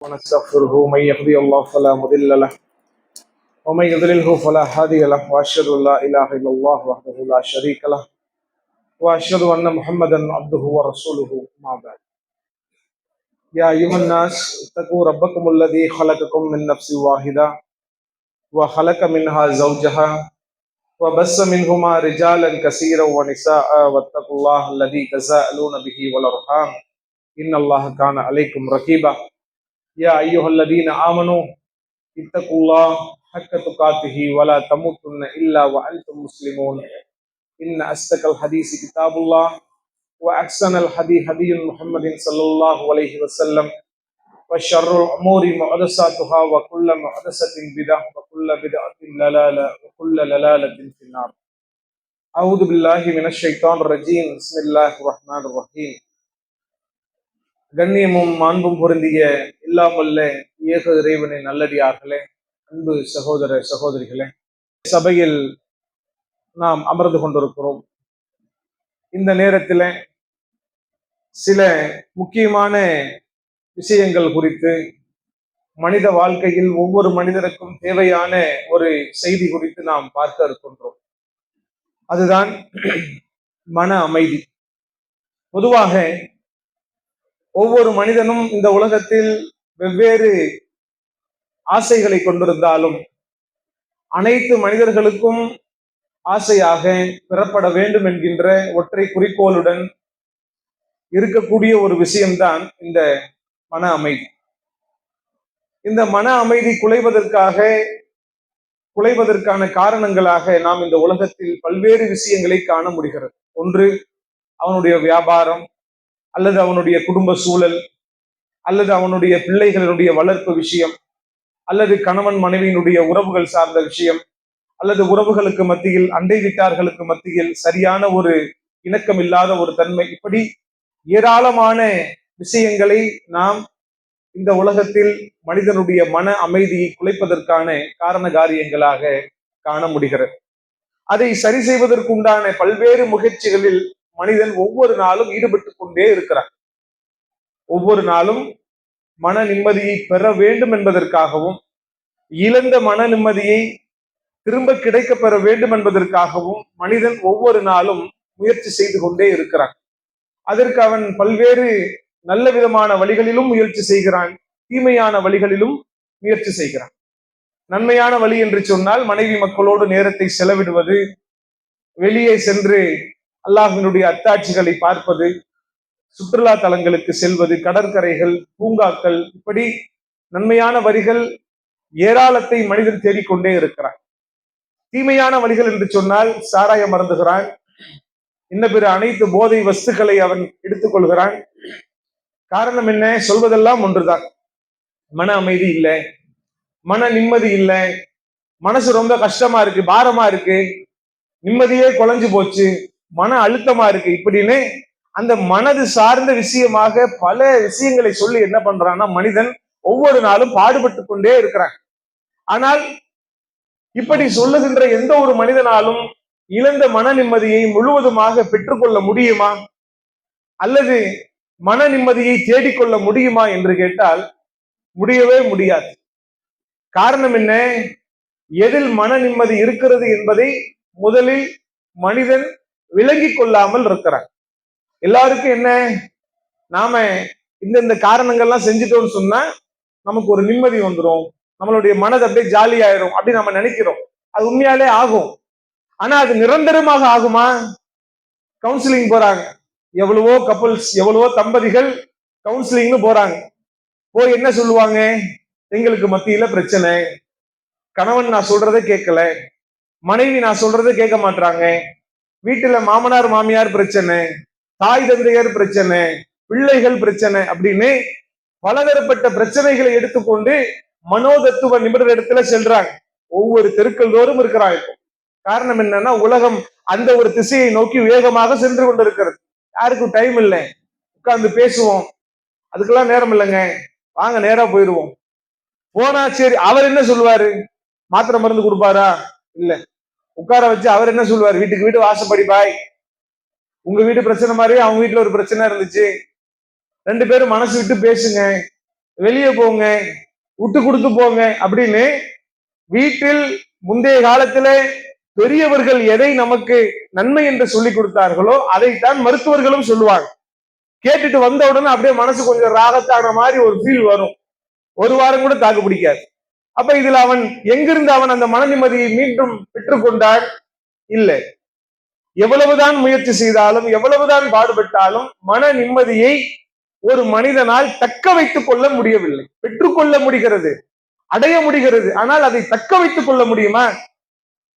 ونستغفره. من يهدي الله فلا مضل له ومن يضلله فلا هادي له واشهد ان لا اله الا الله وحده لا شريك له واشهد ان محمدا عبده ورسوله. ما بعد. يا ايها الناس اتقوا ربكم الذي خلقكم من نفس واحده وخلق منها زوجها وبث منهما رجالا كثيرا ونساء واتقوا الله الذي تساءلون به والارحام ان الله كان عليكم رقيبا. يا ايها الذين امنوا اتقوا الله حق تقاته ولا تموتن الا وانتم مسلمون. ان اصدق الحديث كتاب الله واحسن الحديث هدي محمد صلى الله عليه وسلم وشر الامور محدثاتها وكل محدثة بدعة وكل بدعة ضلالة وكل ضلالة في النار. أعوذ بالله من الشيطان الرجيم. بسم الله الرحمن الرحيم. கண்ணியமும் மாண்பும் பொருந்திய இல்லாமல்ல ஏக இறைவனின் நல்லடியார்களே, அன்பு சகோதர சகோதரிகளே, சபையில் நாம் அமர்ந்து கொண்டிருக்கிறோம். இந்த நேரத்தில் சில முக்கியமான விஷயங்கள் குறித்து, மனித வாழ்க்கையில் ஒவ்வொரு மனிதருக்கும் தேவையான ஒரு செய்தி குறித்து நாம் பார்க்க இருக்கின்றோம். அதுதான் மன அமைதி. பொதுவாக ஒவ்வொரு மனிதனும் இந்த உலகத்தில் வெவ்வேறு ஆசைகளை கொண்டிருந்தாலும் அனைத்து மனிதர்களுக்கும் ஆசையாக பெறப்பட வேண்டும் என்கின்ற ஒற்றை குறிக்கோளுடன் இருக்கக்கூடிய ஒரு விஷயம்தான் இந்த மன அமைதி. இந்த மன அமைதி குலைவதற்கான காரணங்களாக நாம் இந்த உலகத்தில் பல்வேறு விஷயங்களை காண முடிகிறது. ஒன்று, அவனுடைய வியாபாரம், அல்லது அவனுடைய குடும்ப சூழல், அல்லது அவனுடைய பிள்ளைகளுடைய வளர்ப்பு விஷயம், அல்லது கணவன் மனைவியினுடைய உறவுகள் சார்ந்த விஷயம், அல்லது உறவுகளுக்கு மத்தியில், அண்டை வீட்டார்களுக்கு மத்தியில் சரியான ஒரு இணக்கம் இல்லாத ஒரு தன்மை. இப்படி ஏராளமான விஷயங்களை நாம் இந்த உலகத்தில் மனிதனுடைய மன அமைதியை குலைப்பதற்கான காரண காரியங்களாக காண முடிகிறது. அதை சரி செய்வதற்குண்டான பல்வேறு முயற்சிகளில் மனிதன் ஒவ்வொரு நாளும் ஈடுபட்டு கொண்டே இருக்கிறான். ஒவ்வொரு நாளும் மன நிம்மதியை பெற வேண்டும் என்பதற்காகவும், இழந்த மன நிம்மதியை திரும்ப கிடைக்க பெற வேண்டும் என்பதற்காகவும் மனிதன் ஒவ்வொரு நாளும் முயற்சி செய்து கொண்டே இருக்கிறான். அதற்கு அவன் பல்வேறு நல்ல விதமான வழிகளிலும் முயற்சி செய்கிறான், தீமையான வழிகளிலும் முயற்சி செய்கிறான். நன்மையான வழி என்று சொன்னால் மனைவி மக்களோடு நேரத்தை செலவிடுவது, வெளியே சென்று அல்லாஹ்வினுடைய அத்தாட்சிகளை பார்ப்பது, சுற்றுலா தலங்களுக்கு செல்வது, கடற்கரைகள், பூங்காக்கள், இப்படி நன்மையான வழிகள் ஏராளத்தை மனிதன் தேடிக்கொண்டே இருக்கிறான். தீமையான வழிகள் என்று சொன்னால் சாராயம் மருந்துகிறான், இன்ன பிற அனைத்து போதை வஸ்துக்களை அவன் எடுத்துக்கொள்கிறான். காரணம் என்ன? சொல்வதெல்லாம் ஒன்றுதான், மன அமைதி இல்லை, மன நிம்மதி இல்லை, மனசு ரொம்ப கஷ்டமா இருக்கு, பாரமா இருக்கு, நிம்மதியே குலைஞ்சு போச்சு, மன அழுத்தமா இருக்கு, இப்படின்னு அந்த மனது சார்ந்த விஷயமாக பல விஷயங்களை சொல்லி என்ன பண்றான்னா மனிதன் ஒவ்வொரு நாளும் பாடுபட்டு கொண்டே இருக்கிறான். ஆனால் இப்படி சொல்லுகின்ற எந்த ஒரு மனிதனாலும் இழந்த மன நிம்மதியை முழுவதுமாக பெற்றுக்கொள்ள முடியுமா, அல்லது மன நிம்மதியை தேடிக்கொள்ள முடியுமா என்று கேட்டால் முடியவே முடியாது. காரணம் என்ன? எதில் மன நிம்மதி இருக்கிறது என்பதை முதலில் மனிதன் விளங்கி கொள்ளாமல் இருக்கிறான். எல்லாருக்கும் என்ன, நாம இந்த காரணங்கள்லாம் செஞ்சுட்டோம்னு சொன்னா நமக்கு ஒரு நிம்மதி வந்துடும், நம்மளுடைய மனது அப்படியே ஜாலி ஆயிரும் அப்படி நம்ம நினைக்கிறோம். அது உண்மையாலே ஆகும். ஆனா அது நிரந்தரமாக ஆகுமா? கவுன்சிலிங் போறாங்க, எவ்வளவோ கப்புள்ஸ், எவ்வளவோ தம்பதிகள் கவுன்சிலிங்னு போறாங்க. போய் என்ன சொல்லுவாங்க? எங்களுக்கு மத்தியில பிரச்சனை, கணவன் நான் சொல்றதை கேட்கல, மனைவி நான் சொல்றதை கேட்க மாட்டாங்க, வீட்டுல மாமனார் மாமியார் பிரச்சனை, தாய் தந்தையர் பிரச்சனை, பிள்ளைகள் பிரச்சனை, அப்படின்னு பலதரப்பட்ட பிரச்சனைகளை எடுத்துக்கொண்டு மனோதத்துவ நிபுணர் இடத்துல செல்றாங்க. ஒவ்வொரு தெருக்கள் தோறும் இருக்கிறாங்க. காரணம் என்னன்னா உலகம் அந்த ஒரு திசையை நோக்கி வேகமாக சென்று கொண்டிருக்கிறது. யாருக்கும் டைம் இல்லை, உட்கார்ந்து பேசுவோம், அதுக்கெல்லாம் நேரம் இல்லைங்க, வாங்க நேரா போயிடுவோம். போனா சரி, அவர் என்ன சொல்லுவாரு? மாத்திரை மருந்து கொடுப்பாரா? இல்ல. உட்கார வச்சு அவர் என்ன சொல்லுவாரு? வீட்டுக்கு வீட்டு வாசப்படி பாய், உங்க வீட்டு பிரச்சனை மாதிரி அவங்க வீட்டுல ஒரு பிரச்சனை இருந்துச்சு, ரெண்டு பேரும் மனசு விட்டு பேசுங்க, வெளியே போங்க, விட்டு கொடுத்து போங்க அப்படின்னு வீட்டில் முந்தைய காலத்திலே பெரியவர்கள் எதை நமக்கு நன்மை என்று சொல்லி கொடுத்தார்களோ அதைத்தான் மருத்துவர்களும் சொல்லுவாங்க. கேட்டுட்டு வந்த உடனே அப்படியே மனசு கொஞ்சம் ராகத்தான மாதிரி ஒரு ஃபீல் வரும். ஒரு வாரம் கூட தாக்கு பிடிக்காது. அப்ப இதுல அவன் எங்கிருந்து அவன் அந்த மன நிம்மதியை மீண்டும் பெற்றுக்கொண்டான்? இல்லை. எவ்வளவுதான் முயற்சி செய்தாலும் எவ்வளவுதான் பாடுபட்டாலும் மன நிம்மதியை ஒரு மனிதனால் தக்க வைத்துக் கொள்ள முடியவில்லை. பெற்றுக்கொள்ள முடிகிறது, அடைய முடிகிறது, ஆனால் அதை தக்க வைத்துக் கொள்ள முடியுமா?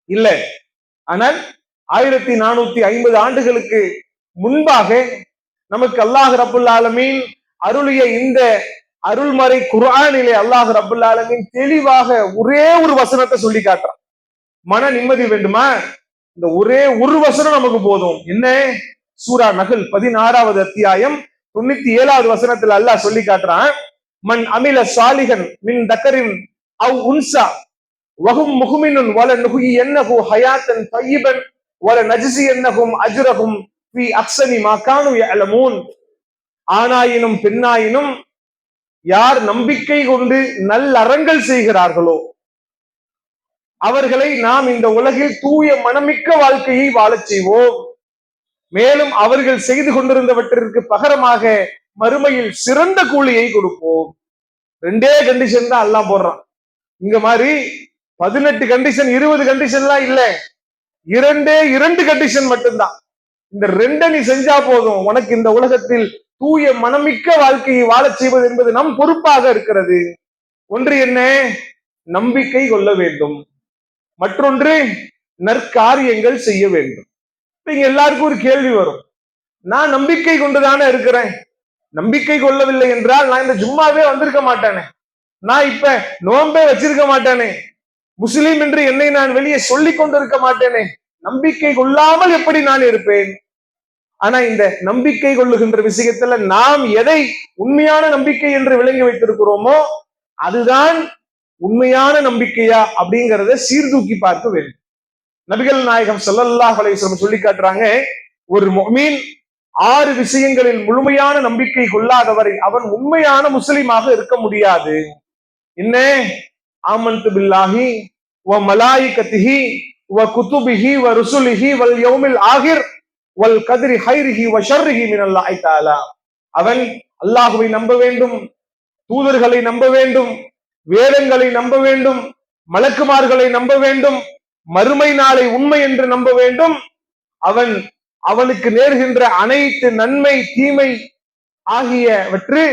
இல்லை. ஆனால் 1450 ஆண்டுகளுக்கு முன்பாக நமக்கு அல்லாஹ் ரப்புல் ஆலமீன் அருளிய இந்த அருள்மறை குர்ஆனிலே அல்லாஹ் ரப்புல் ஆலமீன் தெளிவாக ஒரே ஒரு வசனத்தை சொல்லி காட்டுறான். மன நிம்மதி வேண்டுமா? இந்த ஒரே ஒரு வசனம் நமக்கு போதும். என்ன? சூரா நஹ்ல் 16வது அத்தியாயம் 97வது வசனத்துல அல்லாஹ் சொல்லி காட்டுறான். மன் அமில சாலிகன் மின் தக்கரின் அவ் உன்சா வஹும் முஹ்மினுன் வல நுஹியன்னஹு ஹயாத்தன் தய்யிபன் வல நஜ்ஸியன்னஹும் அஜ்ரஹும் ஃபீ அஹ்ஸனி மா கானூ யஅலமூன். ஆணாயினும் பெண்ணாயினும் யார் நம்பிக்கை கொண்டு நல்லறங்கள் செய்கிறார்களோ அவர்களை நாம் இந்த உலகில் தூய மனமிக்க வாழ்க்கையை வாழச் செய்வோம். மேலும் அவர்கள் செய்து கொண்டிருந்தவற்றிற்கு பகரமாக மறுமையில் சிறந்த கூலியை கொடுப்போம். ரெண்டே கண்டிஷன் தான் எல்லாம் போடுறான். இங்க மாதிரி 18 கண்டிஷன் 20 கண்டிஷன்லாம் இல்ல, இரண்டு கண்டிஷன் மட்டும்தான். இந்த ரெண்டை நீ செஞ்சா போதும், உனக்கு இந்த உலகத்தில் தூய மனமிக்க வாழ்க்கையை வாழச் செய்வது என்பது நம் பொறுப்பாக இருக்கிறது. ஒன்று என்ன? நம்பிக்கை கொள்ள வேண்டும். மற்றொன்று நற்காரியங்கள் செய்ய வேண்டும். இங்க எல்லாருக்கும் ஒரு கேள்வி வரும், நான் நம்பிக்கை கொண்டுதானே இருக்கிறேன், நம்பிக்கை கொள்ளவில்லை என்றால் நான் இந்த ஜும்மாவே வந்திருக்க மாட்டானே, நான் இப்ப நோன்பே வச்சிருக்க மாட்டானே, முஸ்லீம் என்று என்னை நான் வெளியே சொல்லிக் கொண்டிருக்க மாட்டேனே, நம்பிக்கை கொள்ளாமல் எப்படி நான் இருப்பேன்? ஆனா இந்த நம்பிக்கை கொள்ளுகின்ற விஷயத்துல நாம் எதை உண்மையான நம்பிக்கை என்று விளங்கி வைத்திருக்கிறோமோ அதுதான் உண்மையான நம்பிக்கையா அப்படிங்கிறத சீர்தூக்கி பார்க்க வேண்டும். நபிகள் நாயகம் ஸல்லல்லாஹு அலைஹி வஸல்லம் சொல்லி காட்டுறாங்க, ஒரு முஃமின் 6 விஷயங்களில் முழுமையான நம்பிக்கை கொள்ளாதவரை அவன் உண்மையான முஸ்லிமாக இருக்க முடியாது. என்ன? ஆமன்து பில்லாஹி வ மலாயிகத்திஹி வ குதுபிஹி வ ருசுலிஹி வல் யௌமில் ஆகிர் வல் கத்ரி ஹைரிஹி வ ஷர்ரிஹி மினல்லாஹி தஆலா. அவன் அல்லாஹ்வை நம்ப வேண்டும், தூதர்களை நம்ப வேண்டும், வேதங்களை நம்ப வேண்டும், மலக்குமார்களை நம்ப வேண்டும், மறுமை நாளை உண்மை என்று நம்ப வேண்டும். அவனுக்கு நேர்கின்ற அனைத்து நன்மை தீமை ஆகியவற்று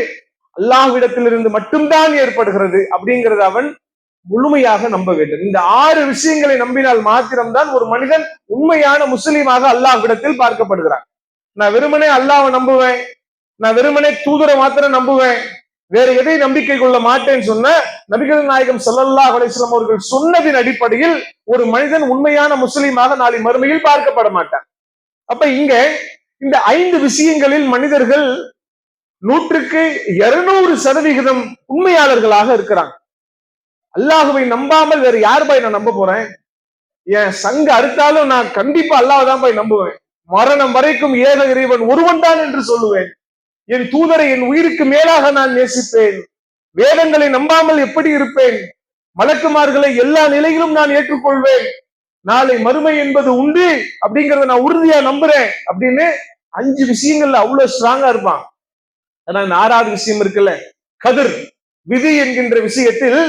அல்லாஹ்விடத்திலிருந்து மட்டும்தான் ஏற்படுகிறது அப்படிங்கிறது அவன் முழுமையாக நம்ப வேண்டும். இந்த 6 விஷயங்களை நம்பினால் மாத்திரம்தான் ஒரு மனிதன் உண்மையான முஸ்லீமாக அல்லாஹ்விடத்தில் பார்க்கப்படுகிறான். நான் வெறுமனே அல்லாஹ்வை நம்புவேன், நான் வெறுமனே தூதரை மாத்திரம் நம்புவேன், வேற எதை நம்பிக்கை கொள்ள மாட்டேன்னு சொன்ன நபிகள் நாயகம் ஸல்லல்லாஹு அலைஹி வஸல்லம் அவர்கள் சொன்னதின் அடிப்படையில் ஒரு மனிதன் உண்மையான முஸ்லீமாக நாளை மறுமையில் பார்க்கப்பட மாட்டான். அப்ப இங்க இந்த 5 விஷயங்களில் மனிதர்கள் 100க்கு 200% உண்மையாளர்களாக இருக்கிறாங்க. அல்லாஹுவை நம்பாமல் வேற யார் பாய் நான் நம்ப போறேன்? என் சங்க அறுத்தாலும் நான் கண்டிப்பா அல்லாஹ் தான் போய் நம்புவேன். மரணம் வரைக்கும் ஏக இறைவன் ஒருவன் தான் என்று சொல்லுவேன். என் தூதரை என் உயிருக்கு மேலாக நான் நேசிப்பேன். வேதங்களை நம்பாமல் எப்படி இருப்பேன்? மலக்குமார்களை எல்லா நிலையிலும் நான் ஏற்றுக்கொள்வேன். நாளை மறுமை என்பது உண்டு அப்படிங்கறத நான் உறுதியா நம்புறேன் அப்படின்னு 5 விஷயங்கள்ல அவ்வளவு ஸ்ட்ராங்கா இருப்பான். ஆனா இந்த 6வது விஷயம் இருக்குல்ல, கதிர் விதி என்கின்ற விஷயத்தில்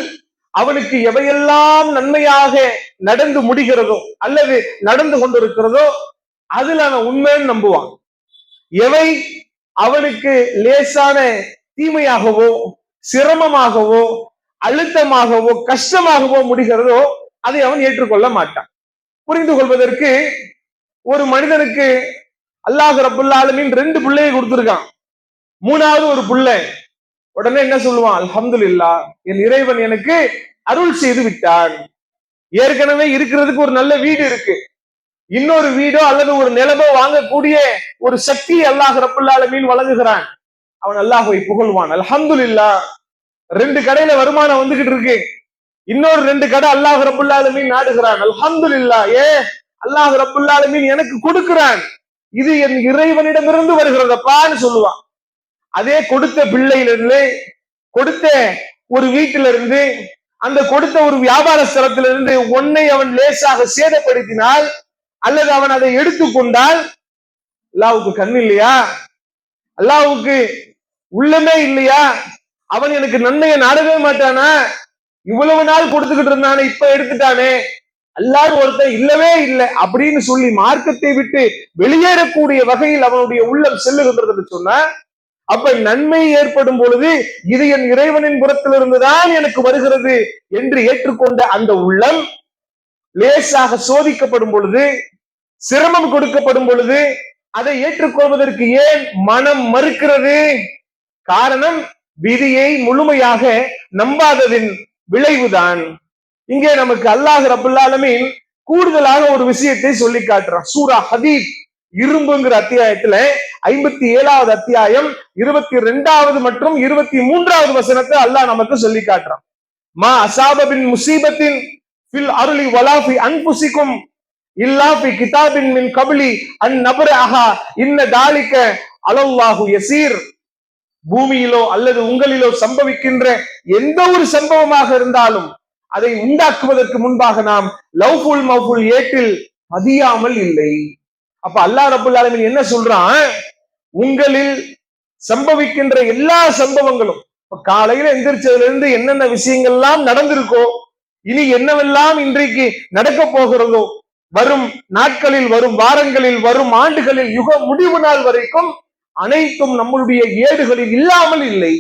அவனுக்கு எவையெல்லாம் நன்மையாக நடந்து முடிகிறதோ அல்லது நடந்து கொண்டிருக்கிறதோ அதுல அவன் உண்மைன்னு நம்புவான். எவை அவனுக்கு லேசான தீமையாகவோ சிரமமாகவோ அழுத்தமாகவோ கஷ்டமாகவோ முடிகிறதோ அதை அவன் ஏற்றுக்கொள்ள மாட்டான். புரிந்து கொள்வதற்கு, ஒரு மனிதனுக்கு அல்லாஹ் ரப்புல் ஆலமீன் 2 பிள்ளையை கொடுத்திருக்கான், 3வது ஒரு பிள்ளை. உடனே என்ன சொல்லுவான்? அல்ஹம்துலில்லாஹ், என் இறைவன் எனக்கு அருள் செய்து விட்டான். ஏற்கனவே இருக்கிறதுக்கு ஒரு நல்ல வீடு இருக்கு, இன்னொரு வீடோ அல்லது ஒரு நிலமோ வாங்கக்கூடிய ஒரு சக்தி அல்லாஹ் ரப்புல் ஆலமீன் வழங்குகிறான். அவன் அல்லாஹ்வை புகழ்வான். அல்ஹம்துலில்லாஹ், 2 கடையில வருமானம் வந்துகிட்டு இருக்கு, இன்னொரு 2 கடை அல்லாஹ் ரப்புல் ஆலமீன் நாடுகிறான். அல்ஹம்துலில்லாஹ், அல்லாஹ் ரப்புல் ஆலமீன் எனக்கு கொடுக்கிறான், இது என் இறைவனிடமிருந்து வருகிறதப்பான்னு சொல்லுவான். அதே கொடுத்த பிள்ளையிலிருந்து கொடுத்த ஒரு வீட்டில இருந்து, அந்த கொடுத்த ஒரு வியாபார ஸ்தலத்திலிருந்து ஒன்னை அவன் லேசாக சேதப்படுத்தினால் அல்லது அவன் அதை எடுத்துக்கொண்டால், அல்லாஹ்வுக்கு கண் இல்லையா? அல்லாஹ்வுக்கு உள்ளமே இல்லையா? அவன் எனக்கு நன்மையை நாடவே மாட்டானா? இவ்வளவு நாள் கொடுத்துக்கிட்டு இருந்தானே, இப்ப எடுத்துட்டானே, அல்லாஹ் ஒருத்தன் இல்லவே இல்லை அப்படின்னு சொல்லி மார்க்கத்தை விட்டு வெளியேறக்கூடிய வகையில் அவனுடைய உள்ளம் செல்லுகின்றது சொன்னா, அப்ப நன்மை ஏற்படும் பொழுது இது என் இறைவனின் புறத்திலிருந்துதான் எனக்கு வருகிறது என்று ஏற்றுக்கொண்ட அந்த உள்ளம் லேசாக சோதிக்கப்படும் பொழுது, சிரமம் கொடுக்கப்படும் பொழுது அதை ஏற்றுக்கொள்வதற்கு ஏன் மனம் மறுக்கிறது? காரணம், விதியை முழுமையாக நம்பாததின் விளைவுதான். இங்கே நமக்கு அல்லாஹ் ரப்பல் ஆலமீன் கூடுதலாக ஒரு விஷயத்தை சொல்லி காட்டுறான். சூரா ஹதீத் இரும்புங்கிற அத்தியாயத்துல 57வது அத்தியாயம் 22வது மற்றும் 23வது வசனத்தை அல்லாஹ் நமக்கு சொல்லி காட்டுறான். மா அசாபபின் முசீபத்தின் ஃபில் அருளி வலா ஃபி அன்ஃபுசிக்கும் இல்லா ஃபி கிதாபின் மின் கப்லி அன் நப்ரஹா இன்ன தாலிக அலல்லாஹு யசீர். பூமியிலோ அல்லது உங்களிலோ சம்பவிக்கின்ற எந்த ஒரு சம்பவமாக இருந்தாலும் அதை உண்டாக்குவதற்கு முன்பாக நாம் லவ்ஃபுல் மவ்ஃபுல் ஏட்டில் பதியாமல் இல்லை. அப்ப அல்லாஹ் ரப்பல் ஆலமீன் என்ன சொல்றான்? உங்களில் சம்பவிக்கின்ற எல்லா சம்பவங்களும், காலையில எந்திரிச்சதுல இருந்து என்னென்ன விஷயங்கள்லாம் நடந்திருக்கோ, இனி என்னவெல்லாம் இன்றைக்கு நடக்க போகிறதோ, வரும் நாட்களில், வரும் வாரங்களில், வரும் ஆண்டுகளில், யுக முடிவு நாள் வரைக்கும் அனைத்தும் நம்மளுடைய ஏடுகளில் இல்லாமல் இல்லை.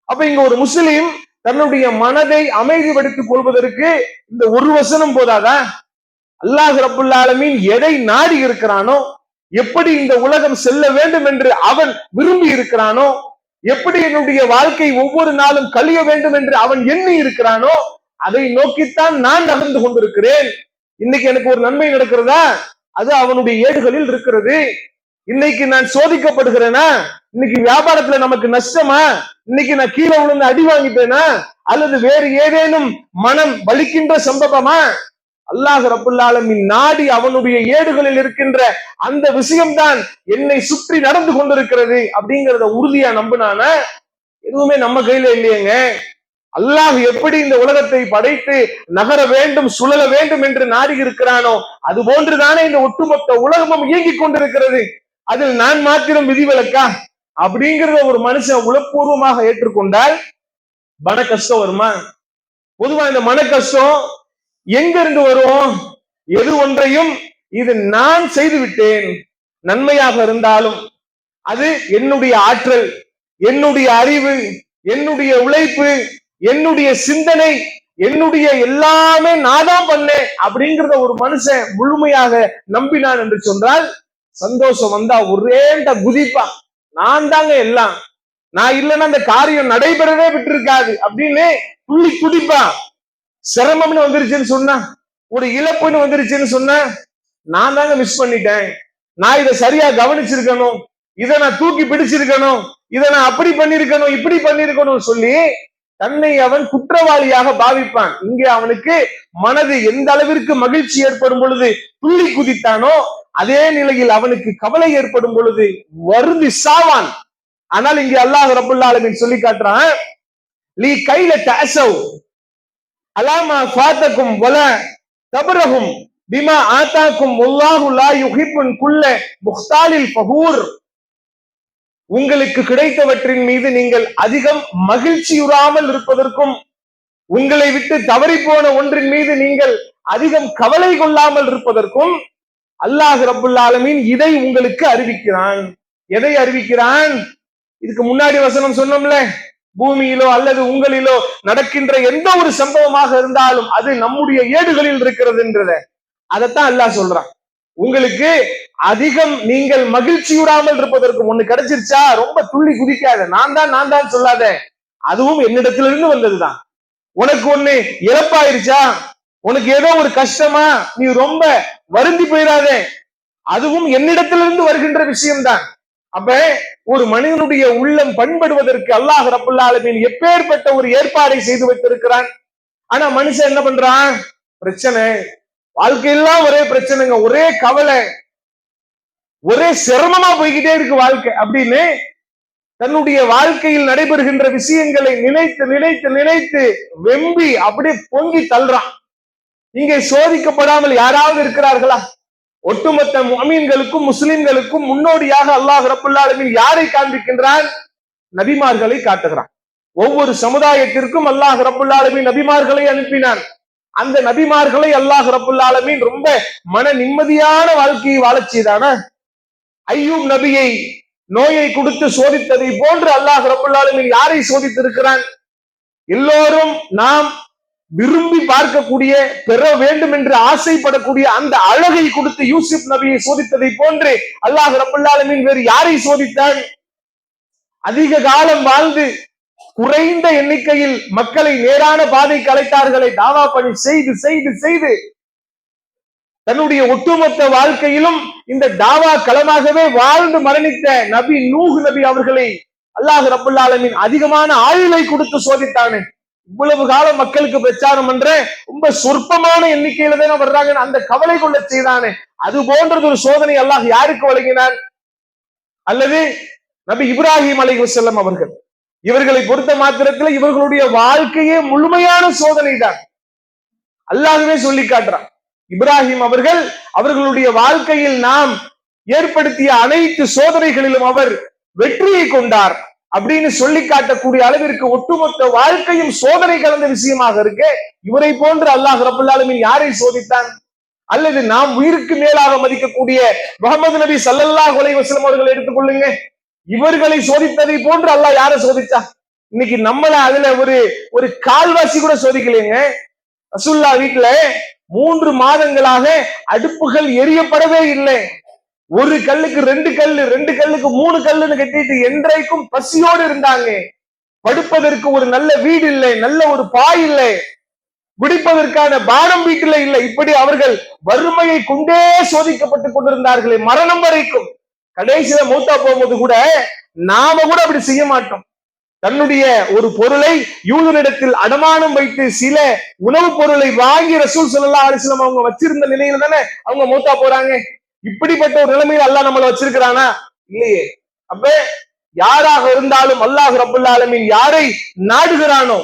அப்ப இங்க ஒரு முஸ்லிம் தன்னுடைய மனதை அமைதிப்படுத்திக் கொள்வதற்கு இந்த ஒரு வசனம் போதாதா? அல்லாஹ் ரப்பல் ஆலமீன் எதை நாடி இருக்கிறானோ, எப்படி இந்த உலகம் செல்ல வேண்டும் என்று அவன் விரும்பி இருக்கிறானோ, எப்படி என்னுடைய வாழ்க்கை ஒவ்வொரு நாளும் கழிய வேண்டும் என்று அவன் எண்ணி இருக்கிறானோ, அதை நோக்கித்தான் நான் நகர்ந்து கொண்டிருக்கிறேன். இன்னைக்கு எனக்கு ஒரு நன்மை நடக்கிறதா, அது அவனுடைய ஏடுகளில் இருக்கிறது. இன்னைக்கு நான் சோதிக்கப்படுகிறேனா, இன்னைக்கு வியாபாரத்துல நமக்கு நஷ்டமா, இன்னைக்கு நான் கீழே விழுந்து அடி வாங்கிட்டேனா, அல்லது வேறு ஏதேனும் மனம் வலிக்கின்ற சம்பவமா, அல்லாஹ் ரப்பல் ஆலமீன் நாடி அவனுடைய ஏடுகளில் இருக்கின்ற அந்த விஷயம்தான் என்னை சுற்றி நடந்து கொண்டிருக்கிறது அப்படிங்கிறத உறுதியா நம்பினானா, எதுவுமே நம்ம கையில இல்லையேங்க. அல்லாஹ் எப்படி இந்த உலகத்தை படைத்து நகர வேண்டும், சுழல வேண்டும் என்று நாடி இருக்கிறானோ, அது போன்றுதானே இந்த ஒட்டுமொத்த உலகமும் இயங்கிக் கொண்டிருக்கிறது. அதில் நான் மாத்திரம் விதிவிலக்கா அப்படிங்கிறத ஒரு மனுஷன் உளப்பூர்வமாக ஏற்றுக்கொண்டால் மன கஷ்டம் வருமா? பொதுவா இந்த மன கஷ்டம் எங்க இருந்து வரும்? எது ஒன்றையும் இது நான் செய்து விட்டேன், நன்மையாக இருந்தாலும் அது என்னுடைய ஆற்றல், என்னுடைய அறிவு, என்னுடைய உழைப்பு, என்னுடைய சிந்தனை, என்னுடைய எல்லாமே நான் தான் பண்ணேன் அப்படிங்கிறத ஒரு மனுஷன் முழுமையாக நம்பினான் என்று சொன்னால், சந்தோஷம் வந்தா ஒரேண்ட குதிப்பா, நான் தாங்க எல்லாம், நான் இல்லைன்னா அந்த காரியம் நடைபெறவே விட்டுருக்காது அப்படின்னு துள்ளி குதிப்பான். சிரமம்னு வந்துருச்சுன்னு சொன்னா, ஒரு இழப்புன்னு வந்துருச்சுன்னு சொன்னா, நான் தாங்க மிஸ் பண்ணிட்டேன், நான் இதை சரியா கவனிச்சிருக்கணும், இதை நான் தூக்கி பிடிச்சிருக்கணும், இதை நான் அப்படி பண்ணிருக்கணும், இப்படி பண்ணிருக்கணும் சொல்லி தன்னை அவன் குற்றவாளியாக பாவிப்பான். இங்கே அவனுக்கு மனது எந்த அளவிற்கு மகிழ்ச்சி ஏற்படும் பொழுது துள்ளி குதித்தானோ, அதே நிலையில் அவனுக்கு கவலை ஏற்படும் பொழுது வருந்தி சாவான். ஆனால் இங்கே அல்லாஹ் ரப்பல் ஆலமீன் சொல்லி காட்டுறான், லீ கைல தஅஸவ் அலாமா ஃபாதக்கும் வல தபரஹும் பிமா ஆதாக்கும் வல்லாஹு லா யுஹிப்புன் குல்ல முக்தாலில் ஃபகூர். உங்களுக்கு கிடைத்தவற்றின் மீது நீங்கள் அதிகம் மகிழ்ச்சியுறாமல் இருப்பதற்கும், உங்களை விட்டு தவறி போன ஒன்றின் மீது நீங்கள் அதிகம் கவலை கொள்ளாமல் இருப்பதற்கும் அல்லாஹ் ரப்பல் ஆலமீன் இதை உங்களுக்கு அறிவிக்கிறான். எதை அறிவிக்கிறான்? இதுக்கு முன்னாடி வசனம் சொன்னோம்ல, பூமியிலோ அல்லது உங்களிலோ நடக்கின்ற எந்த ஒரு சம்பவமாக இருந்தாலும் அது நம்முடைய ஏடுகளில் இருக்கிறதுன்றத, அதைத்தான் அல்லாஹ் சொல்றான். உங்களுக்கு அதிகம் நீங்கள் மகிழ்ச்சியுறாமல் இருப்பதற்கு ஒண்ணு கிடைச்சிருச்சா, ரொம்ப துள்ளி குதிக்காத, நான் தான் சொல்லாத, அதுவும் என்னிடத்திலிருந்து வந்ததுதான். உனக்கு ஒண்ணு இழப்பாயிருச்சா, உனக்கு ஏதோ ஒரு கஷ்டமா, நீ ரொம்ப வருந்தி போயிடாத, அதுவும் என்னிடத்திலிருந்து வருகின்ற விஷயம்தான். அப்ப ஒரு மனிதனுடைய உள்ளம் பண்படுவதற்கு அல்லாஹ் ரப்பல் ஆலமீன் எப்பேற்பட்ட ஒரு ஏற்பாடை செய்து வைத்திருக்கிறான். ஆனா மனுஷன் என்ன பண்றான்? பிரச்சனை, வாழ்க்கையெல்லாம் ஒரே பிரச்சனைங்க, ஒரே கவலை, ஒரே சிரமமா போய்கிட்டே இருக்கு வாழ்க்கை அப்படின்னு தன்னுடைய வாழ்க்கையில் நடைபெறுகின்ற விஷயங்களை நினைத்து நினைத்து நினைத்து வெம்பி அப்படியே பொங்கி தள்ளுறான். இங்கே சோதிக்கப்படாமல் யாராவது இருக்கிறார்களா? ஒட்டுமொத்த முஃமின்களுக்கும் முஸ்லிம்களுக்கும் முன்னோடியாக அல்லாஹ் ரப்பல் ஆலமீன் யாரை காண்பிக்கின்றான்? நபிமார்களை காட்டுகிறான். ஒவ்வொரு சமுதாயத்திற்கும் அல்லாஹ் ரப்பல் ஆலமீன் நபிமார்களை அனுப்பினான். அந்த நபிமார்களை அல்லாஹ் ரப்பல் ஆலமீன் ரொம்ப மன நிம்மதியான வாழ்க்கையை வாழச் செய்தானா? ஐயூப் நபியை நோயை கொடுத்து சோதித்ததை போன்று அல்லாஹ் ரப்பல் ஆலமீன் யாரை சோதித்திருக்கிறான்? எல்லோரும் நாம் விரும்பி பார்க்கக்கூடிய, பெற வேண்டும் என்று ஆசைப்படக்கூடிய அந்த அழகை கொடுத்து யூசுப் நபியை சோதித்ததை போன்று அல்லாஹ் ரப்பல் ஆலமீன் வேறு யாரை சோதித்தான்? அதிக காலம் வாழ்ந்து குறைந்த எண்ணிக்கையில் மக்களை நேரான பாதைக்கு அழைத்தார்களே, தாவா பணி செய்து செய்து செய்து தன்னுடைய ஒட்டுமொத்த வாழ்க்கையிலும் இந்த தாவா களமாகவே வாழ்ந்து மரணித்த நபி நூஹ் நபி அவர்களை அல்லாஹ் ரப்பல் ஆலமீன் அதிகமான ஆயுளை கொடுத்து சோதித்தானே. இவ்வளவு காலம் மக்களுக்கு பிரச்சாரம் பண்ற ரொம்ப சொற்பமான எண்ணிக்கையில தானே வர்றாங்க, அந்த கவலை கொள்ள செய்தானே. அது போன்றது ஒரு சோதனை அல்லாஹ் யாருக்கு வழங்கினான்? அல்லது நபி இப்ராஹிம் அலைஹிஸ்ஸலாம் அவர்கள், இவர்களை பொறுத்த மாத்திரத்தில் இவர்களுடைய வாழ்க்கையே முழுமையான சோதனை தான். அல்லாஹ்வே சொல்லி காட்டுறான். இப்ராஹிம் அவர்கள் அவர்களுடைய வாழ்க்கையில் நாம் ஏற்படுத்திய அனைத்து சோதனைகளிலும் அவர் வெற்றியை கொண்டார் அப்படின்னு சொல்லி காட்டக்கூடிய அளவிற்கு ஒட்டுமொத்த வாழ்க்கையும் சோதனை கலந்த விஷயமாக இருக்கு. இவரை போன்று அல்லாஹ் ரப்பல் ஆலமீன் யாரை சோதித்தான்? அல்லது நாம் உயிருக்கு மேலாக மதிக்கக்கூடிய முஹம்மது நபி ஸல்லல்லாஹு அலைஹி வஸல்லம் அவர்களை எடுத்துக்கொள்ளுங்க. இவர்களை சோதித்ததை போன்று அல்லாஹ் யாரை சோதிச்சா? இன்னைக்கு நம்மள அதுல ஒரு கால்வாசி கூட சோதிக்கலைங்க. ரசூலுல்லாஹ் வீட்டுல 3 மாதங்களாக அடுப்புகள் எரியப்படவே இல்லை. ஒரு கல்லுக்கு 2 கல்லு, 2 கல்லுக்கு 3 கல்லுன்னு கட்டிட்டு என்றைக்கும் பசியோடு இருந்தாங்க. படுப்பதற்கு ஒரு நல்ல வீடு இல்லை, நல்ல ஒரு பாய் இல்லை, குடிப்பதற்கான பானம் வீட்டில இல்லை. இப்படி அவர்கள் வறுமையை கொண்டே சோதிக்கப்பட்டுக் கொண்டிருந்தார்களே மரணம் வரைக்கும். கடைசியில மூத்தா போகும்போது கூட நாம கூட அப்படி செய்ய மாட்டோம். தன்னுடைய ஒரு பொருளை யூதனிடத்தில் அடமானம் வைத்து சில உணவுப் பொருளை வாங்கி ரசூல் ஸல்லல்லாஹு அலைஹி வஸல்லம் அவங்க வச்சிருந்த நிலையில தானே அவங்க மூத்தா போறாங்க. இப்படிப்பட்ட ஒரு நிலைமையில் அல்லாஹ் நம்மளை வச்சிருக்கிறானா? இல்லையே. அப்ப யாராக இருந்தாலும் அல்லாஹ் ரப்பல் ஆலமீன் யாரை நாடுகிறானோ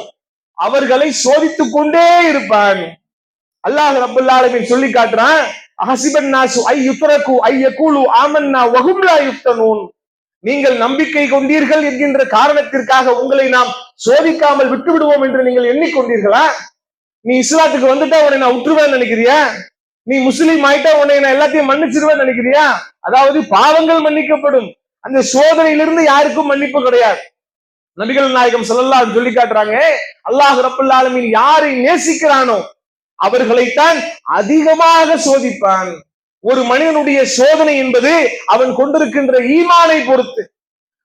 அவர்களை சோதித்துக் கொண்டே இருப்பான். அல்லாஹ் ரப்பல் ஆலமீன் சொல்லி காட்டுறான், அஹஸிபன் நாசு ஐ யுத்ரகு ஐ யகூலு ஆமன்னா வஹும் லா யுஃப்தனூன். நீங்கள் நம்பிக்கை கொண்டீர்கள் என்கின்ற காரணத்திற்காக உங்களை நாம் சோதிக்காமல் விட்டு விடுவோம் என்று நீங்கள் எண்ணிக்கொண்டீர்களா? நீ இஸ்லாத்துக்கு வந்துட்டா உன்னை நான் விட்டுருவேன்னு நினைக்கிறியா? நீ முஸ்லீம் ஆயிட்டா உன்னை நான் எல்லாத்தையும் மன்னிச்சிருவேன்னு நினைக்கிறியா? அதாவது பாவங்கள் மன்னிக்கப்படும், அந்த சோதனையிலிருந்து யாருக்கும் மன்னிப்பு கிடையாது. நபிகள் நாயகம் ஸல்லல்லாஹு அலைஹி சொல்லி காட்டுறாங்க, அல்லாஹ் ரப்பல் ஆலமீன் யாரை நேசிக்கிறானோ அவர்களைத்தான் அதிகமாக சோதிப்பான். ஒரு மனிதனுடைய சோதனை என்பது அவன் கொண்டிருக்கின்ற ஈமானை பொறுத்து,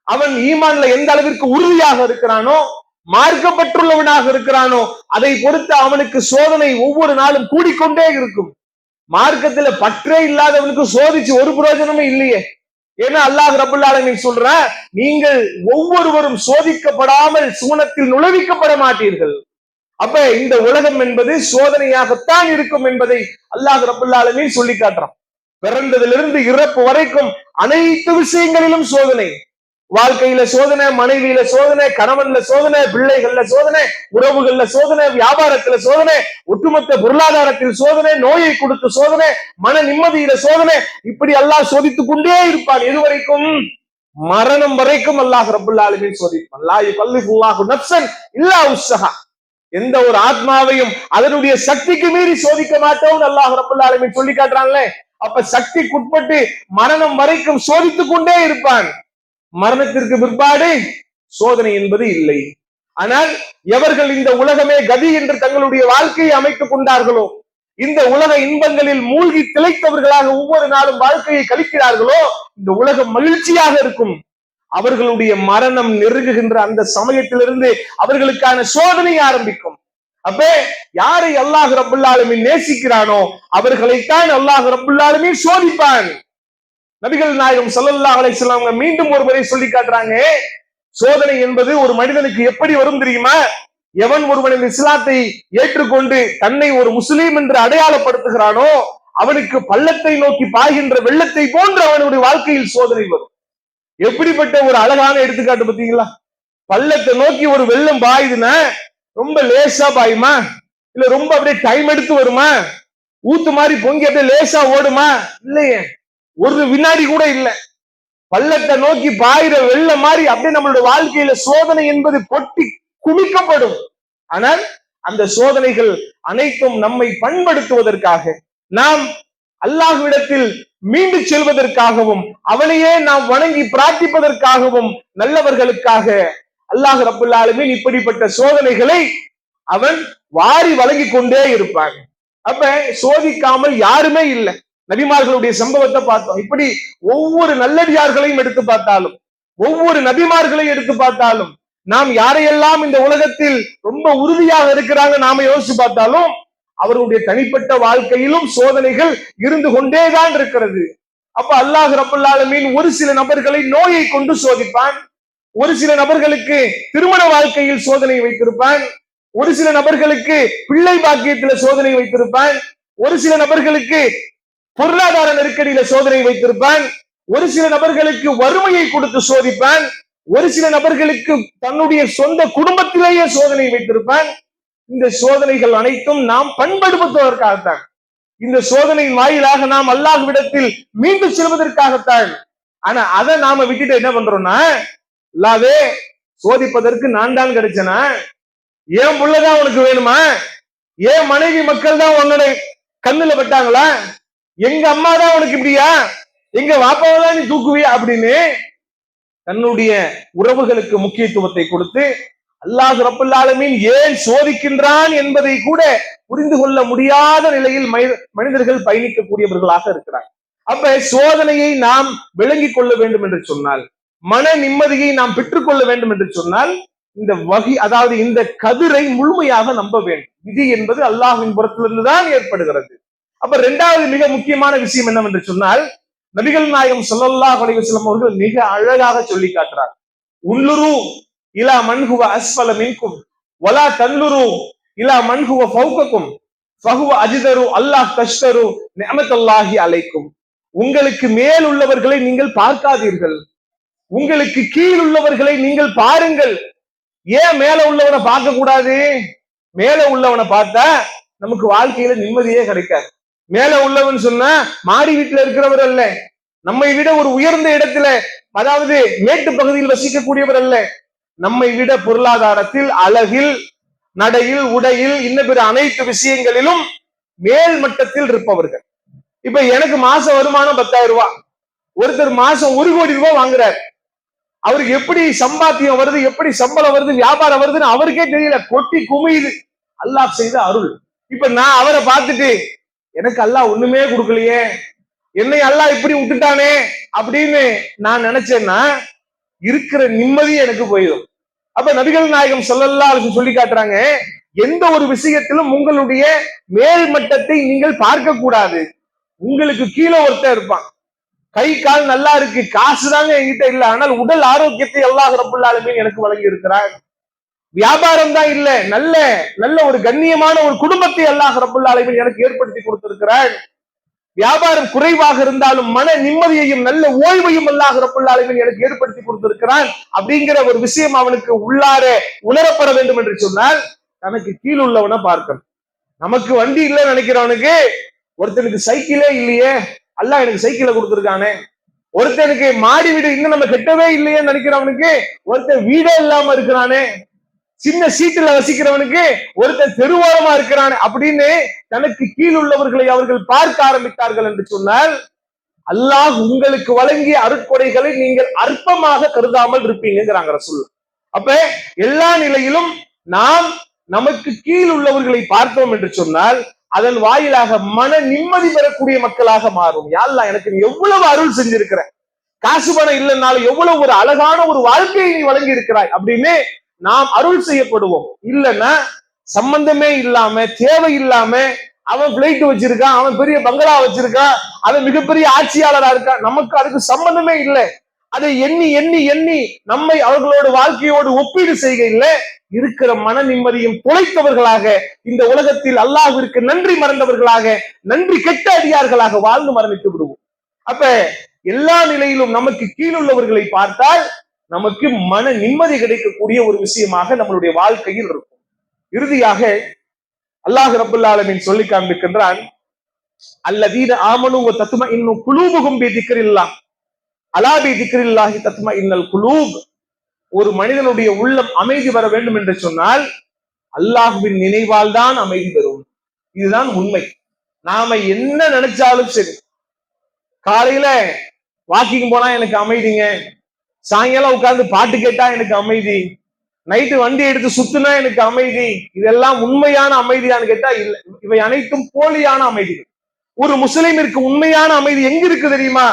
அவன் ஈமான்ல எந்த அளவிற்கு உறுதியாக இருக்கிறானோ, மார்க்கப்பட்டுள்ளவனாக இருக்கிறானோ அதை பொறுத்து அவனுக்கு சோதனை ஒவ்வொரு நாளும் கூடிக்கொண்டே இருக்கும். மார்க்கத்துல பற்றே இல்லாதவனுக்கு சோதிச்சு ஒரு பிரயோஜனமே இல்லையே. ஏன்னா அல்லாஹ் ரப்பல் ஆலமீன் சொல்ற, நீங்கள் ஒவ்வொருவரும் சோதிக்கப்படாமல் சுவனத்தில் நுழைவிக்கப்பட மாட்டீர்கள். அப்ப இந்த உலகம் என்பது சோதனையாகத்தான் இருக்கும் என்பதை அல்லாஹ் ரப்பல் ஆலமீன் சொல்லி காட்டுறான். பிறந்ததிலிருந்து இறப்பு வரைக்கும் அனைத்து விஷயங்களிலும் சோதனை. வாழ்க்கையில சோதனை, மனைவியில சோதனை, கணவன்ல சோதனை, பிள்ளைகள்ல சோதனை, உறவுகள்ல சோதனை, வியாபாரத்துல சோதனை, ஒட்டுமொத்த பொருளாதாரத்தில் சோதனை, நோயை கொடுத்து சோதனை, மன நிம்மதியில சோதனை. இப்படி அல்லாஹ் சோதித்துக் கொண்டே இருப்பான். எதுவரைக்கும்? மரணம் வரைக்கும் அல்லாஹ் ரப்பல் ஆலமீன் சோதிப்பான். லா யுகல்லிஃபுல்லாஹு நஃப்ஸன் இல்லா உஸ்ஸஹா. எந்த ஒரு ஆத்மாவையும் அதனுடைய சக்திக்கு மீறி சோதிக்க மாட்டோம் அல்லாஹ் ரப்பல் ஆலமீன் சொல்லி காட்டுறான்ல. அப்ப சக்திக்குட்பட்டு மரணம் வரைக்கும் சோதித்துக் கொண்டே இருப்பான். மரணத்திற்கு பிற்பாடு சோதனை என்பது இல்லை. ஆனால் எவர்கள் இந்த உலகமே கதி என்று தங்களுடைய வாழ்க்கையை அமைத்துக் கொண்டார்களோ, இந்த உலக இன்பங்களில் மூழ்கி திளைத்தவர்களாக ஒவ்வொரு நாளும் வாழ்க்கையை கழிக்கிறார்களோ, இந்த உலகம் மகிழ்ச்சியாக இருக்கும். அவர்களுடைய மரணம் நெருங்குகின்ற அந்த சமயத்திலிருந்து அவர்களுக்கான சோதனை ஆரம்பிக்கும். அப்ப யாரை அல்லாஹ் ரப்பல் ஆலமீன் நேசிக்கிறானோ அவர்களைத்தான் அல்லாஹ் ரப்பல் ஆலமீன் சோதிப்பான். நபிகள் நாயகம் ஸல்லல்லாஹு அலைஹி வஸல்லம் மீண்டும் ஒரு முறை சொல்லி காட்டுறாங்க, சோதனை என்பது ஒரு மனிதனுக்கு எப்படி வரும் தெரியுமா? எவன் ஒருவன் இந்த இஸ்லாத்தை ஏற்றுக்கொண்டு தன்னை ஒரு முஸ்லீம் என்று அடையாளப்படுத்துகிறானோ அவனுக்கு பள்ளத்தை நோக்கி பாய்கின்ற வெள்ளத்தை போன்று அவனுடைய வாழ்க்கையில் சோதனை வரும். எப்படிப்பட்ட ஒரு அழகான எடுத்துக்காட்டு பாத்தீங்களா? பள்ளத்தை நோக்கி ஒரு வெள்ளம் பாயுதுன்னா ரொம்ப லேசா பாயுமா, இல்ல ரொம்ப அப்படியே டைம் எடுத்து வருமா? ஊத்து மாதிரி பொங்கி அப்படியே லேசா ஓடுமா? இல்லையே, ஒரு வினாடி கூட இல்ல. பள்ளத்தை நோக்கி பாயிற வெள்ளம் மாதிரி அப்படியே நம்மளுடைய வாழ்க்கையில சோதனை என்பது கொட்டி குமிக்கப்படும். ஆனால் அந்த சோதனைகள் அனைத்தும் நம்மை பண்படுத்துவதற்காக, நாம் அல்லாஹ்விடத்தில் மீண்டு செல்வதற்காகவும், அவனையே நாம் வணங்கி பிரார்த்திப்பதற்காகவும், நல்லவர்களுக்காக அல்லாஹ் ரப்புல் ஆலமீன் இப்படிப்பட்ட சோதனைகளை அவன் வாரி வழங்கி கொண்டே இருப்பான். அப்ப சோதிக்காமல் யாருமே இல்லை. நபிமார்களுடைய சம்பவத்தை பார்த்தோம். இப்படி ஒவ்வொரு நல்லடியார்களையும் எடுத்து பார்த்தாலும், ஒவ்வொரு நபிமார்களையும் எடுத்து பார்த்தாலும், நாம் யாரையெல்லாம் இந்த உலகத்தில் ரொம்ப உறுதியாக இருக்கிறாங்க நாம யோசிச்சு பார்த்தாலும், அவர்களுடைய தனிப்பட்ட வாழ்க்கையிலும் சோதனைகள் இருந்து கொண்டேதான் இருக்கிறது. அப்ப அல்லாஹ் ரப்புல் ஆலமீன் ஒரு சில நபர்களை நோயை கொண்டு சோதிப்பான், ஒரு சில நபர்களுக்கு திருமண வாழ்க்கையில் சோதனை வைத்திருப்பான், ஒரு சில நபர்களுக்கு பிள்ளை பாக்கியத்துல சோதனை வைத்திருப்பான், ஒரு சில நபர்களுக்கு பொருளாதார நெருக்கடியில சோதனை வைத்திருப்பான், ஒரு சில நபர்களுக்கு வறுமையை கொடுத்து சோதிப்பான், ஒரு சில நபர்களுக்கு தன்னுடைய சொந்த குடும்பத்திலேயே சோதனை வைத்திருப்பான். இந்த சோதனைகள் அனைத்தும் நாம் பண்படுத்துவதற்காகத்தான். இந்த சோதனையின் வாயிலாக நாம் அல்லாஹ்விடத்தில் மீண்டும் செல்வதற்காகத்தான். ஆனா அதை நாம விட்டுட்டு என்ன பண்றோம்னா, அல்லாஹ்வே சோதிப்பதற்கு நான் தான் கிடைச்சனா, ஏன் புள்ளதான் உனக்கு வேணுமா, ஏன் மனைவி மக்கள் தான் உன்னோட கண்ணுல பட்டாங்களா, எங்க அம்மா தான் உனக்கு இப்படியா, எங்க வாப்பாவை தான் நீ தூக்குவியா அப்படின்னு தன்னுடைய உறவுகளுக்கு முக்கியத்துவத்தை கொடுத்து அல்லாஹ் ரப்புல் ஆலமீன் ஏன் சோதிக்கின்றான் என்பதை கூட புரிந்து கொள்ள முடியாத நிலையில் மனிதர்கள் பயணிக்கக்கூடியவர்களாக இருக்கிறார். அப்ப சோதனையை நாம் விளங்கிக் கொள்ள வேண்டும் என்று சொன்னால், மன நிம்மதியை நாம் பெற்றுக்கொள்ள வேண்டும் என்று சொன்னால், இந்த வகி அதாவது இந்த கதிரை முழுமையாக நம்ப வேண்டும். விதி என்பது அல்லாஹ்வின் புறத்திலிருந்து தான் ஏற்படுகிறது. அப்ப இரண்டாவது மிக முக்கியமான விஷயம் என்னவென்று சொன்னால், நபிகள் நாயகம் ஸல்லல்லாஹு அலைஹி வஸல்லம் அவர்கள் மிக அழகாக சொல்லி காட்டுறார். உன்லுரு இலா மன் ஹுவ அஸ்ஃபல மின்கும் வலா தன்லுரு இலா மன் ஹுவ ஃபௌகக்கும் ஃபஹுவ அஜ்தரு அல்லாஹ் தஷ்தரு நிஅமத்துல்லாஹி அலைக்கும். உங்களுக்கு மேல் உள்ளவர்களை நீங்கள் பார்க்காதீர்கள், உங்களுக்கு கீழ் உள்ளவர்களை நீங்கள் பாருங்கள். ஏன் மேல உள்ளவனை பார்க்க கூடாது? மேல உள்ளவனை பார்த்தா நமக்கு வாழ்க்கையில நிம்மதியே கிடைக்காது. மேல உள்ளவன் சொன்னா மாடி வீட்டுல இருக்கிறவர் அல்ல, நம்மை விட ஒரு உயர்ந்த இடத்துல, அதாவது மேட்டு பகுதியில் வசிக்கக்கூடியவர் அல்ல, நம்மை விட பொருளாதாரத்தில், அழகில், நடையில், உடையில், இன்னும் பிற அனைத்து விஷயங்களிலும் மேல் மட்டத்தில் இருப்பவர்கள். இப்ப எனக்கு மாச வருமானம் 10,000 ரூபாய், ஒருத்தர் மாசம் 1 கோடி ரூபாய் வாங்குறாரு. அவருக்கு எப்படி சம்பாத்தியம் வருது, எப்படி சம்பளம் வருது, வியாபாரம் வருதுன்னு அவருக்கே தெரியல, கொட்டி குமியுது. அல்லாஹ் செய்த அருள். இப்ப நான் அவரை பார்த்துட்டு எனக்கு அல்லாஹ் ஒண்ணுமே கொடுக்கலையே, என்னை அல்லாஹ் இப்படி விட்டுட்டானே அப்படின்னு நான் நினைச்சேன்னா இருக்கிற நிம்மதி எனக்கு போயிடும். அப்ப நபிகள் நாயகம் ஸல்லல்லாஹு அலைஹி வஸல்லம் சொல்லி காட்டுறாங்க, எந்த ஒரு விஷயத்திலும் உங்களுடைய மேல் மட்டத்தை நீங்கள் பார்க்க கூடாது. உங்களுக்கு கீழே ஒருத்தர் இருப்பான், கை கால் நல்லா இருக்கு, காசு தாங்க என்கிட்ட இல்ல, ஆனால் உடல் ஆரோக்கியத்தை அல்லாஹ் ரப்புல் ஆலமீன் எனக்கு வழங்கி இருக்கிறார். வியாபாரம் தான் இல்ல, நல்ல நல்ல ஒரு கண்ணியமான ஒரு குடும்பத்தை அல்லாஹ் ரப்புல் ஆலமீன் எனக்கு ஏற்படுத்தி கொடுத்திருக்கிறார். வியாபாரம் குறைவாக இருந்தாலும் மன நிம்மதியையும் நல்ல ஓய்வையும் அல்லாஹ் ரப்புல் ஆலமீன் எனக்கு ஏற்படுத்தி கொடுத்திருக்கிறான் அப்படிங்கிற ஒரு விஷயம் அவனுக்கு உள்ளார உணரப்பட வேண்டும் என்று சொன்னால் தனக்கு கீழ் உள்ளவனை பார்க்கணும். நமக்கு வண்டி இல்லைன்னு நினைக்கிறவனுக்கு, ஒருத்தனுக்கு சைக்கிளே இல்லையே, அல்லாஹ் எனக்கு சைக்கிளை கொடுத்திருக்கானே, ஒருத்தனுக்கு மாடி வீடு இன்னும் நம்ம கெட்டவே இல்லையே நினைக்கிறவனுக்கு ஒருத்தன் வீடே இல்லாம இருக்கிறானே, சின்ன சீட்டுல வசிக்கிறவனுக்கு ஒருத்தன் தெருவோரமா இருக்கிறான் அப்படின்னு தனக்கு கீழ் உள்ளவர்களை அவர்கள் பார்க்க ஆரம்பித்தார்கள் என்று சொன்னால், அல்லாஹ் உங்களுக்கு வழங்கிய அருட்கொடைகளை நீங்கள் அற்பமாக கருதாமல் இருப்பீங்கிறாங்க ரசூல். அப்ப எல்லா நிலையிலும் நாம் நமக்கு கீழ் உள்ளவர்களை பார்த்தோம் என்று சொன்னால் அதன் வாயிலாக மன நிம்மதி பெறக்கூடிய மக்களாக மாறும். யா அல்லாஹ் எனக்கு நீ எவ்வளவு அருள் செஞ்சிருக்கிற, காசு பணம் இல்லைன்னாலும் எவ்வளவு ஒரு அழகான ஒரு வாழ்க்கையை நீ வழங்கி இருக்கிறாய் அப்படின்னு நாம் அருள் செய்யப்படுவோம். இல்லைன்னா சம்பந்தமே இல்லாம தேவை இல்லாம அவன் பிளைட் வச்சிருக்கான், அவன் பெரிய பங்களா வச்சிருக்கான், அவன் மிகப்பெரிய ஆட்சியாளரா இருக்கான், நமக்கு அதுக்கு சம்பந்தமே இல்லை. அதை எண்ணி எண்ணி எண்ணி நம்மை அவர்களோட வாழ்க்கையோடு ஒப்பீடு செய்கையில் இருக்கிற மன நிம்மதியும் தொலைத்தவர்களாக இந்த உலகத்தில் அல்லாஹ்விற்கு நன்றி மறந்தவர்களாக, நன்றி கெட்ட அடியார்களாக வாழ்ந்து மரணித்து விடுவோம். அப்ப எல்லா நிலையிலும் நமக்கு கீழுள்ளவர்களை பார்த்தால் நமக்கு மன நிம்மதி கிடைக்கக்கூடிய ஒரு விஷயமாக நம்மளுடைய வாழ்க்கையில் இருக்கும். இறுதியாக அல்லாஹ் ரப்பல் ஆலமீன் சொல்லி காண்பிக்கின்றான், அல்லதீன ஆமனு வ தத்மஇன்னு குலூபுஹும் பி திக்ரில்லாஹ் அலா பி திக்ரில்லாஹி தத்மஇன்னல் குலூப். ஒரு மனிதனுடைய உள்ளம் அமைதி பெற வேண்டும் என்று சொன்னால் அல்லாஹ்வின் நினைவால் தான் அமைதி பெறும். இதுதான் உண்மை. நாம என்ன நினைச்சாலும் சரி, காலையில வாக்கிங் போனா எனக்கு அமைதிங்க, சாயங்காலம் உட்கார்ந்து பாட்டு கேட்டா எனக்கு அமைதி, நைட்டு வண்டி எடுத்து சுத்துனா எனக்கு அமைதி, இதெல்லாம் உண்மையான அமைதியான்னு கேட்டா இல்லை. இவை அனைத்தும் போலியான அமைதிகள். ஒரு முஸ்லிமிற்கு உண்மையான அமைதி எங்க இருக்கு தெரியுமா?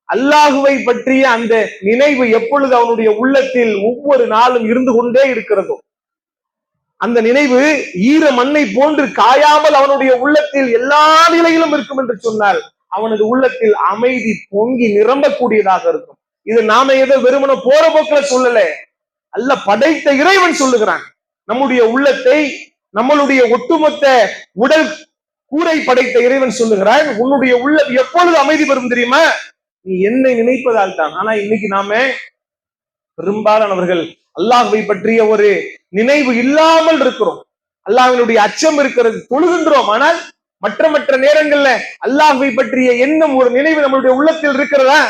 அல்லாஹுவை பற்றிய அந்த நினைவு எப்பொழுது அவனுடைய உள்ளத்தில் ஒவ்வொரு நாளும் இருந்து கொண்டே இருக்கிறதோ, அந்த நினைவு ஈர மண்ணை போன்று காயாமல் அவனுடைய உள்ளத்தில் எல்லா நிலையிலும் இருக்கும் என்று சொன்னால் அவனது உள்ளத்தில் அமைதி பொங்கி நிரம்பக்கூடியதாக இருக்கும். இது நாம ஏதோ வெறுமன போற போக்கில சொல்லல, அல்ல படைத்த இறைவன் சொல்லுகிறான். நம்முடைய உள்ளத்தை, நம்மளுடைய ஒட்டுமொத்த உடல் கூரை படைத்த இறைவன் சொல்லுகிறான், உன்னுடைய உள்ளம் எப்பொழுது அமைதி பெறும் தெரியுமா? நீ என்னை நினைப்பதால் தான். ஆனா இன்னைக்கு நாம பெரும்பாலானவர்கள் அல்லாஹ்வை பற்றிய ஒரு நினைவு இல்லாமல் இருக்கிறோம். அல்லாஹ்வினுடைய அச்சம் இருக்கிறது, தொழுகின்றோம். ஆனால் மற்ற நேரங்கள்ல அல்லாஹ்வை பற்றிய எண்ணம், ஒரு நினைவு நம்மளுடைய உள்ளத்தில் இருக்கிறதா?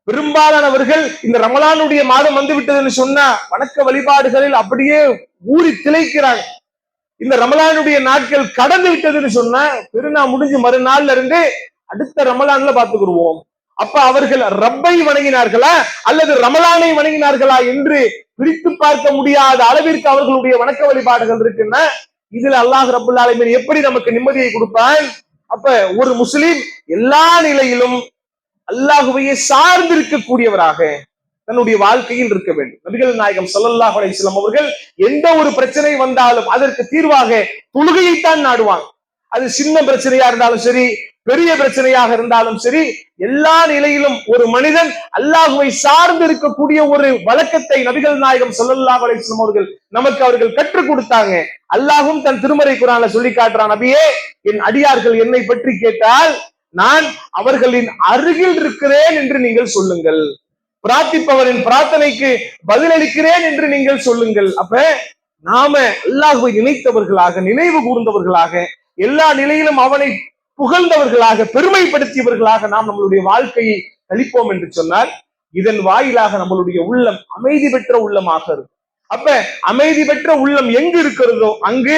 பெரும்பாலானவர்கள் இந்த ரமலானுடைய மாதம் வந்து விட்டதுன்னு சொன்னா வணக்க வழிபாடுகளில் அப்படியே ஊறி திளைக்கிறாங்க. இந்த ரமலானுடைய நாட்கள் கடந்து விட்டதுன்னு சொன்னா பெருநா முடிஞ்சு மறுநாள்ல இருந்து அடுத்த ரமலான்ல பாத்துக்கிடுவோம். அப்ப அவர்கள் ரப்பை வணங்கினார்களா அல்லது ரமலானை வணங்கினார்களா என்று பிரித்து பார்க்க முடியாத அளவிற்கு அவர்களுடைய வணக்க வழிபாடுகள் இருக்குன்னா இதுல அல்லாஹ் ரப்பல் ஆலமீன் எப்படி நமக்கு நிம்மதியை கொடுப்பான்? அப்ப ஒரு முஸ்லிம் எல்லா நிலையிலும் அல்லாஹுவையே சார்ந்திருக்கக்கூடியவராக தன்னுடைய வாழ்க்கையில் இருக்க வேண்டும். நபிகள் நாயகம் ஸல்லல்லாஹு அலைஹி வஸல்லம் அவர்கள் எந்த ஒரு பிரச்சனை வந்தாலும் அதற்கு தீர்வாக தொழுகையைத்தான் நாடுவாங்க. அது சின்ன பிரச்சனையா இருந்தாலும் சரி, பெரிய பிரச்சனையாக இருந்தாலும் சரி, எல்லா நிலையிலும் ஒரு மனிதன் அல்லாஹுவை சார்ந்து இருக்கக்கூடிய ஒரு வழக்கத்தை நபிகள் நாயகம் ஸல்லல்லாஹு அலைஹி வஸல்லம் அவர்கள் கற்றுக் கொடுத்தாங்க. அல்லாஹும் தன் திருமறை குர்ஆன்ல சொல்லி காட்டுறான், நபியே, என் அடியார்கள் என்னை பற்றி கேட்டால் நான் அவர்களின் அருகில் இருக்கிறேன் என்று நீங்கள் சொல்லுங்கள், பிரார்த்திப்பவரின் பிரார்த்தனைக்கு பதிலளிக்கிறேன் என்று நீங்கள் சொல்லுங்கள். அப்ப நாம அல்லாஹ்வை நினைத்தவர்களாக, நினைவு கூர்ந்தவர்களாக, எல்லா நிலையிலும் அவனை புகழ்ந்தவர்களாக, பெருமைப்படுத்தியவர்களாக நாம் நம்மளுடைய வாழ்க்கையை கழிப்போம் என்று சொன்னால் இதன் வாயிலாக நம்மளுடைய உள்ளம் அமைதி பெற்ற உள்ளமாக இருக்கும். அப்ப அமைதி பெற்ற உள்ளம் எங்கு இருக்கிறதோ அங்கு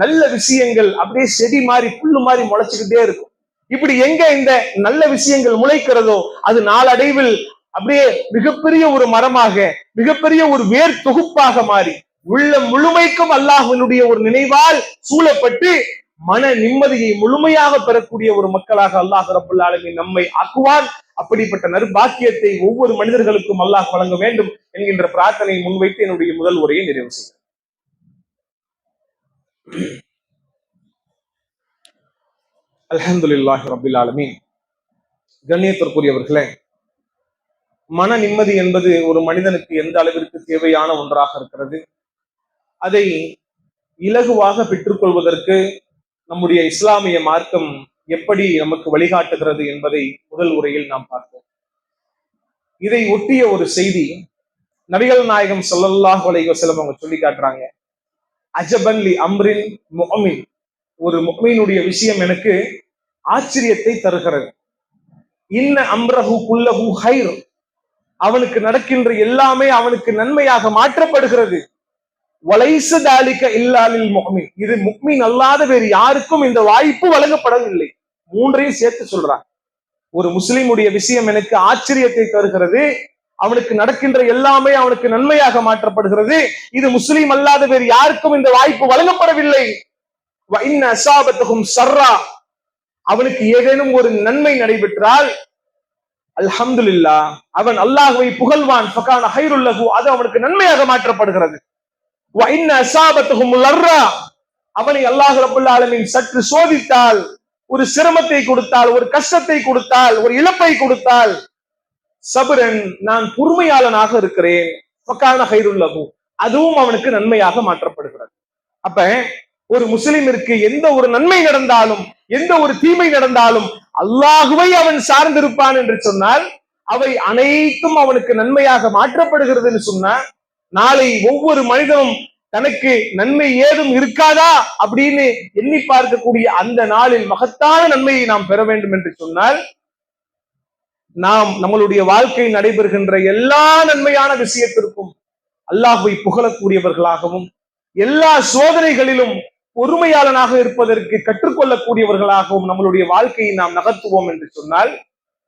நல்ல விஷயங்கள் அப்படியே செடி மாதிரி புல்லு மாதிரி முளைச்சுக்கிட்டே இருக்கும். இப்படி எங்க இந்த நல்ல விஷயங்கள் முளைக்கிறதோ அது நாளடைவில் அப்படியே மிகப்பெரிய ஒரு மரமாக, மிகப்பெரிய ஒரு வேர் தொகுப்பாக மாறி உள்ளம் முழுமைக்கும் அல்லாஹ்வினுடைய ஒரு நினைவால் சூழப்பட்டு மன நிம்மதியை முழுமையாக பெறக்கூடிய ஒரு மக்களாக அல்லாஹ் ரப்பல் ஆலமீன் நம்மை ஆக்குவான். அப்படிப்பட்ட நற்பாக்கியத்தை ஒவ்வொரு மனிதர்களுக்கும் அல்லாஹ் வழங்க வேண்டும் என்கின்ற பிரார்த்தனையை முன்வைத்து என்னுடைய முதல் உரையை நிறைவு செய்கிறேன். அல்ஹம்துலில்லாஹி ரப்பில் ஆலமீன். கண்ணியத்திற்குரியவர்களே, மன நிம்மதி என்பது ஒரு மனிதனுக்கு எந்த அளவிற்கு தேவையான ஒன்றாக இருக்கிறது, அதை இலகுவாக பெற்றுக்கொள்வதற்கு நம்முடைய இஸ்லாமிய மார்க்கம் எப்படி நமக்கு வழிகாட்டுகிறது என்பதை முதல் உரையில் நாம் பார்ப்போம். இதை ஒட்டிய ஒரு செய்தி நபிகள் நாயகம் ஸல்லல்லாஹு அலைஹி வஸல்லம் அவங்க சொல்லி காட்டுறாங்க, அஜபன் லி அம்ரின் முஃமின், ஒரு முஃமினுடைய விஷயம் எனக்கு ஆச்சரியத்தை தருகிறது. இன்ன அம்ரஹு குல்லஹு ஹைர், அவனுக்கு நடக்கின்ற எல்லாமே அவனுக்கு நன்மையாக மாற்றப்படுகிறது. வலைஸ தாலிக இல்லா லில் முஃமின், இது முஃமின் அல்லாத வேறு யாருக்கும் இந்த வாய்ப்பு வழங்கப்படவில்லை. மூன்றையும் சேர்த்து சொல்றான். ஒரு முஸ்லிமுடைய விஷயம் எனக்கு ஆச்சரியத்தை தருகிறது, அவனுக்கு நடக்கின்ற எல்லாமே அவனுக்கு நன்மையாக மாற்றப்படுகிறது, இது முஸ்லிம் அல்லாத வேறு யாருக்கும் இந்த வாய்ப்பு வழங்கப்படவில்லை. வ இன்ன அஸாபத்துஹும் ஸர்ரா, அவனுக்கு ஏதேனும் ஒரு நன்மை நடைபெற்றால் அல்ஹம்துலில்லாஹ், அவன் அல்லாஹ்வை புகழ்வான், ஃபகான ஹைருல் லஹு, அது அவனுக்கு நன்மையாக மாற்றப்படுகிறது. வ இன்ன அஸாபத்துஹும் லர்ரா, அவனை அல்லாஹ் ரப்பல் ஆலமீன் சற்று சோதித்தால், ஒரு சிரமத்தை கொடுத்தால், ஒரு கஷ்டத்தை கொடுத்தால், ஒரு இழப்பை கொடுத்தால், சபரன், நான் பொறுமையாளனாக இருக்கிறேன், ஃபகான ஹைருல் லஹு, அதுவும் அவனுக்கு நன்மையாக மாற்றப்படுகிறது. அப்ப ஒரு முஸ்லிமிற்கு எந்த ஒரு நன்மை நடந்தாலும், எந்த ஒரு தீமை நடந்தாலும் அல்லாஹுவை அவன் சார்ந்திருப்பான் என்று சொன்னால் அவை அனைத்தும் அவனுக்கு நன்மையாக மாற்றப்படுகிறது என்று சொன்னால் நாளை ஒவ்வொரு மனிதனும் தனக்கு நன்மை ஏதும் இருக்காதா அப்படின்னு எண்ணி பார்க்கக்கூடிய அந்த நாளில் மகத்தான நன்மையை நாம் பெற வேண்டும் என்று சொன்னால் நாம் நம்மளுடைய வாழ்க்கை நடைபெறுகின்ற எல்லா நன்மையான விஷயத்திற்கும் அல்லாஹ்வை புகழக்கூடியவர்களாகவும் எல்லா சோதனைகளிலும் பொறுமையாளனாக இருப்பதற்கு கற்றுக்கொள்ளக்கூடியவர்களாகவும் நம்மளுடைய வாழ்க்கையை நாம் நகர்த்துவோம் என்று சொன்னால்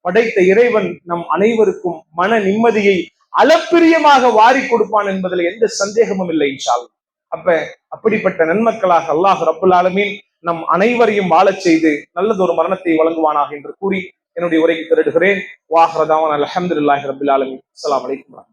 படைத்த இறைவன் நம் அனைவருக்கும் மன நிம்மதியை அளப்பிரியமாக வாரி கொடுப்பான் என்பதில் எந்த சந்தேகமும் இல்லை இன்ஷா அல்லாஹ். அப்படிப்பட்ட நன்மக்களாக அல்லாஹ் ரப்புல் ஆலமீன் நம் அனைவரையும் வாழச் செய்து நல்லதொரு மரணத்தை வழங்குவானாக என்று கூறி என்னுடைய உரைக்கு திரடுகிறேன். வாஹ்ரதாவான் அல்ஹம்துலில்லாஹி ரப்பில் ஆலமீன். அஸ்ஸலாமு அலைக்கும்.